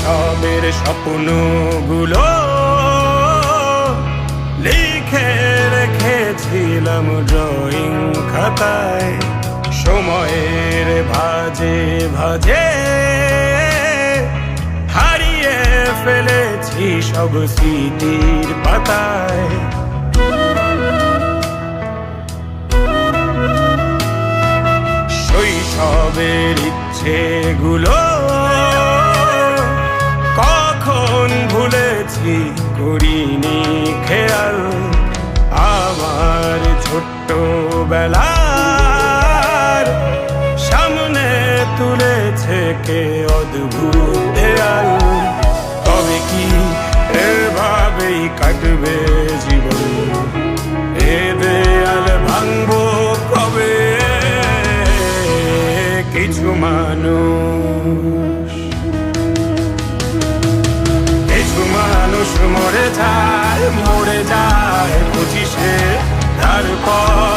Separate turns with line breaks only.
শৈশবের স্বপ্নগুলো লিখে রেখেছিলাম ড্রয়িং খাতায়। সময়ের ভাজে ভাজে হারিয়ে ফেলেছি সব স্মৃতির পাতায়। শৈশবের ইচ্ছেগুলো কখন ভুলেছি করিনি খেয়াল। আমার ছোট্টবেলার সামনে তুলেছে কে অদ্ভুত দেয়াল। তবে কি এভাবেই কাটবে জীবন? এ দেয়াল ভাঙবো কবে? কিছু মানুষ মরে যায় 25-এ, তারপর